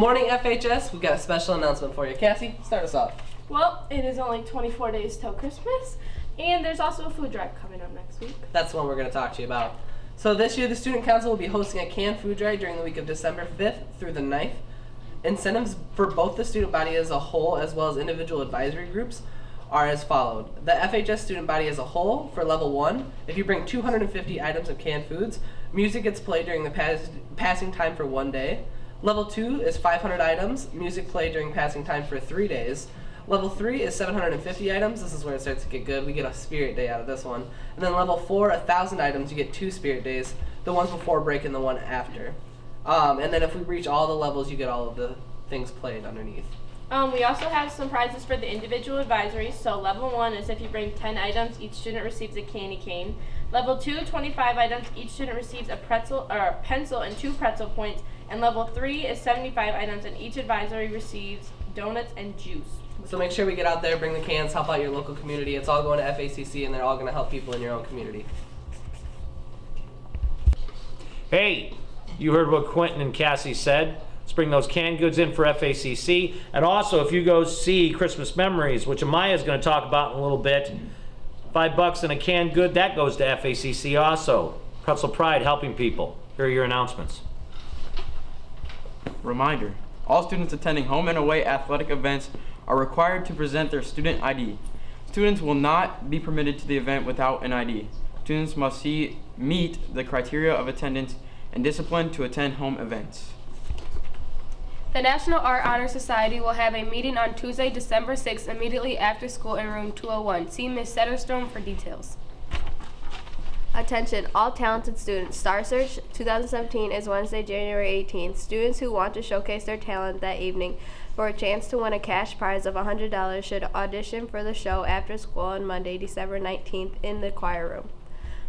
morning, FHS. We've got a special announcement for you. Cassie, start us off. Well, it is only 24 days till Christmas, and there's also a food drive coming up next week. That's the one we're going to talk to you about. So this year, the Student Council will be hosting a canned food drive during the week of December 5th through the 9th. Incentives for both the student body as a whole as well as individual advisory groups are as followed. The FHS student body as a whole, for level 1, if you bring 250 items of canned foods, music gets played during the passing time for 1 day. Level 2 is 500 items, music played during passing time for 3 days. Level 3 is 750 items. This is where it starts to get good. We get a spirit day out of this one. And then level 4, 1,000 items, you get 2 spirit days, the ones before break and the one after. And then if we reach all the levels, you get all of the things played underneath. We also have some prizes for the individual advisories. So level 1 is if you bring 10 items, each student receives a candy cane. Level 2, 25 items, each student receives a pretzel or a pencil and 2 pretzel points. And level 3 is 75 items, and each advisory receives donuts and juice. So make sure we get out there, bring the cans, help out your local community. It's all going to FACC, and they're all going to help people in your own community. Hey, you heard what Quentin and Cassie said. Let's bring those canned goods in for FACC. And also, if you go see Christmas Memories, which Amaya's going to talk about in a little bit, $5 and a canned good, that goes to FACC also. Pretzel Pride helping people. Here are your announcements. Reminder, all students attending home and away athletic events are required to present their student ID. Students will not be permitted to the event without an ID. Students must meet the criteria of attendance and discipline to attend home events. The National Art Honor Society will have a meeting on Tuesday, December 6th, immediately after school in room 201. See Ms. Setterstone for details. Attention, all talented students. Star Search 2017 is Wednesday, January 18th. Students who want to showcase their talent that evening for a chance to win a cash prize of $100 should audition for the show after school on Monday, December 19th in the choir room.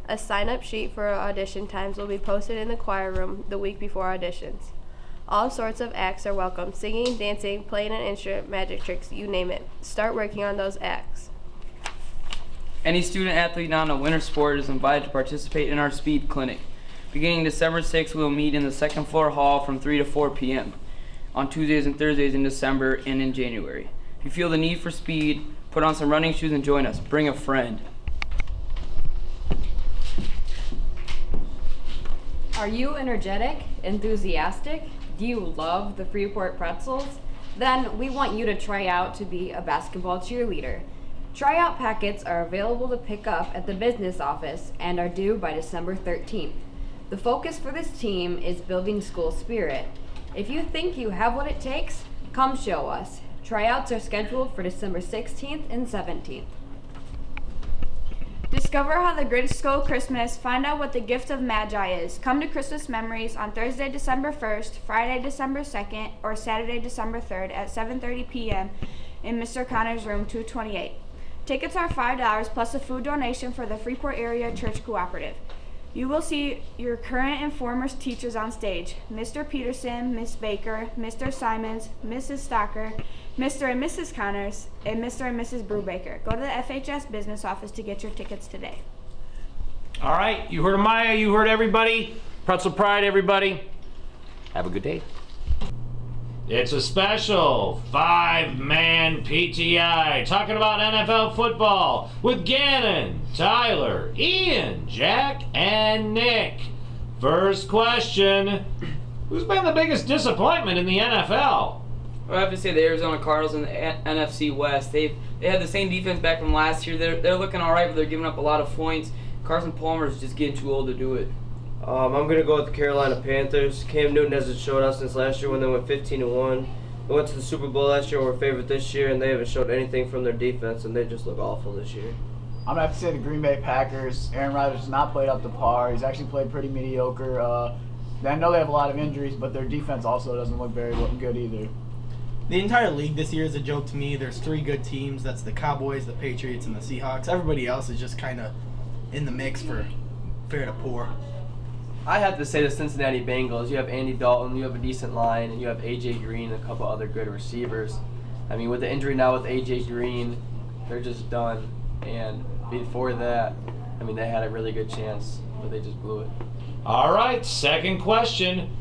A sign-up sheet for audition times will be posted in the choir room the week before auditions. All sorts of acts are welcome. Singing, dancing, playing an instrument, magic tricks, you name it. Start working on those acts. Any student athlete on a winter sport is invited to participate in our speed clinic. Beginning December 6th, we will meet in the second floor hall from 3 to 4 p.m. on Tuesdays and Thursdays in December and in January. If you feel the need for speed, put on some running shoes and join us. Bring a friend. Are you energetic, enthusiastic? Do you love the Freeport Pretzels? Then we want you to try out to be a basketball cheerleader. Tryout packets are available to pick up at the business office and are due by December 13th. The focus for this team is building school spirit. If you think you have what it takes, come show us. Tryouts are scheduled for December 16th and 17th. Discover how the Grinch stole Christmas. Find out what the gift of Magi is. Come to Christmas Memories on Thursday, December 1st, Friday, December 2nd, or Saturday, December 3rd at 7:30 p.m. in Mr. Connor's room 228. Tickets are $5 plus a food donation for the Freeport Area Church Cooperative. You will see your current and former teachers on stage. Mr. Peterson, Miss Baker, Mr. Simons, Mrs. Stocker, Mr. and Mrs. Connors, and Mr. and Mrs. Brubaker. Go to the FHS business office to get your tickets today. All right, you heard Amaya, you heard everybody. Pretzel Pride, everybody. Have a good day. It's a special 5-man PTI talking about NFL football with Gannon, Tyler, Ian, Jack, and Nick. First question, who's been the biggest disappointment in the NFL? I have to say the Arizona Cardinals in the NFC West. They had the same defense back from last year. They're looking all right, but they're giving up a lot of points. Carson Palmer's just getting too old to do it. I'm going to go with the Carolina Panthers. Cam Newton hasn't showed out since last year when they went 15-1. They went to the Super Bowl last year, were favored this year, and they haven't showed anything from their defense, and they just look awful this year. I'm going to have to say the Green Bay Packers. Aaron Rodgers has not played up to par. He's actually played pretty mediocre. I know they have a lot of injuries, but their defense also doesn't look very good either. The entire league this year is a joke to me. There's 3 good teams. That's the Cowboys, the Patriots, and the Seahawks. Everybody else is just kind of in the mix for fair to poor. I have to say the Cincinnati Bengals. You have Andy Dalton, you have a decent line, and you have A.J. Green and a couple other good receivers. I mean, with the injury now with A.J. Green, they're just done. And before that, I mean, they had a really good chance, but they just blew it. All right, second question.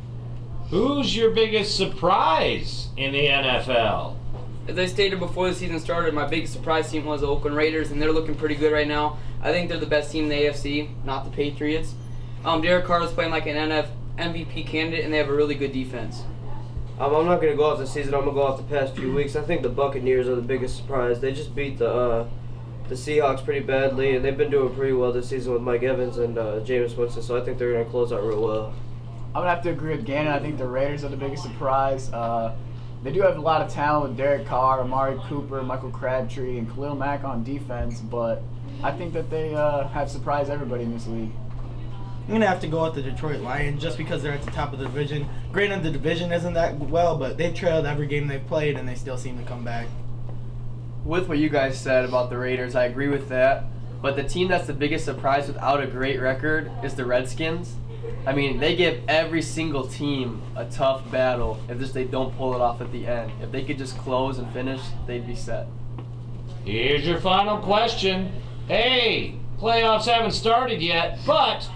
Who's your biggest surprise in the NFL? As I stated before the season started, my biggest surprise team was the Oakland Raiders, and they're looking pretty good right now. I think they're the best team in the AFC, not the Patriots. Derek Carr is playing like an MVP candidate, and they have a really good defense. I'm not going to go off the season. I'm going to go off the past few weeks. I think the Buccaneers are the biggest surprise. They just beat the Seahawks pretty badly, and they've been doing pretty well this season with Mike Evans and Jameis Winston, so I think they're going to close out real well. I'm going to have to agree with Gannon. I think the Raiders are the biggest surprise. They do have a lot of talent with Derek Carr, Amari Cooper, Michael Crabtree, and Khalil Mack on defense, but I think that they have surprised everybody in this league. I'm going to have to go with the Detroit Lions just because they're at the top of the division. Granted, the division isn't that well, but they've trailed every game they've played, and they still seem to come back. With what you guys said about the Raiders, I agree with that. But the team that's the biggest surprise without a great record is the Redskins. I mean, they give every single team a tough battle if just they don't pull it off at the end. If they could just close and finish, they'd be set. Here's your final question. Hey, playoffs haven't started yet, but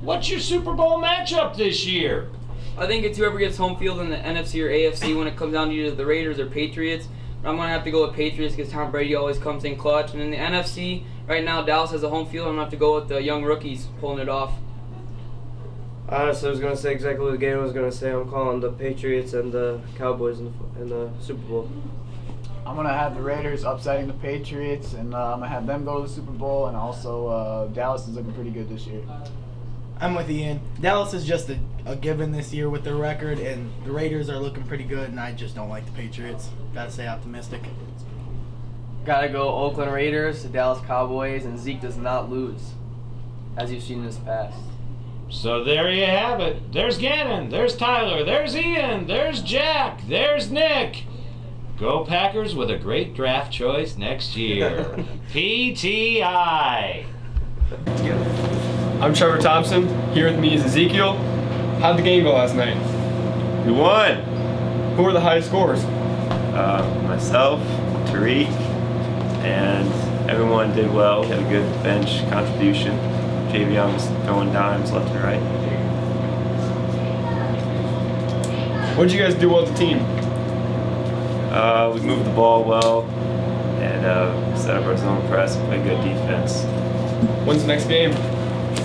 what's your Super Bowl matchup this year? I think it's whoever gets home field in the NFC or AFC when it comes down to either the Raiders or Patriots. I'm going to have to go with Patriots because Tom Brady always comes in clutch. And in the NFC, right now, Dallas has a home field. I'm going to have to go with the young rookies pulling it off. Honestly, I was going to say exactly what Gannon was going to say. I'm calling the Patriots and the Cowboys in the Super Bowl. I'm going to have the Raiders upsetting the Patriots, and I'm going to have them go to the Super Bowl, and also Dallas is looking pretty good this year. I'm with Ian. Dallas is just a given this year with their record, and the Raiders are looking pretty good, and I just don't like the Patriots. Gotta stay optimistic. Gotta go Oakland Raiders, the Dallas Cowboys, and Zeke does not lose, as you've seen in this past. So there you have it. There's Gannon, there's Tyler, there's Ian, there's Jack, there's Nick. Go Packers with a great draft choice next year. PTI. I'm Trevor Thompson. Here with me is Ezekiel. How'd the game go last night? We won. Who were the highest scorers? Myself, Tariq, and everyone did well. We had a good bench contribution. Javion was throwing dimes left and right. What did you guys do well as a team? We moved the ball well and set up our zone press and played good defense. When's the next game?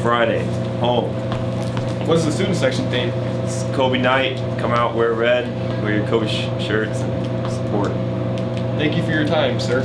Friday, home. What is the student section theme? It's Kobe night. Come out, wear red, wear your Kobe shirts, and support. Thank you for your time, sir.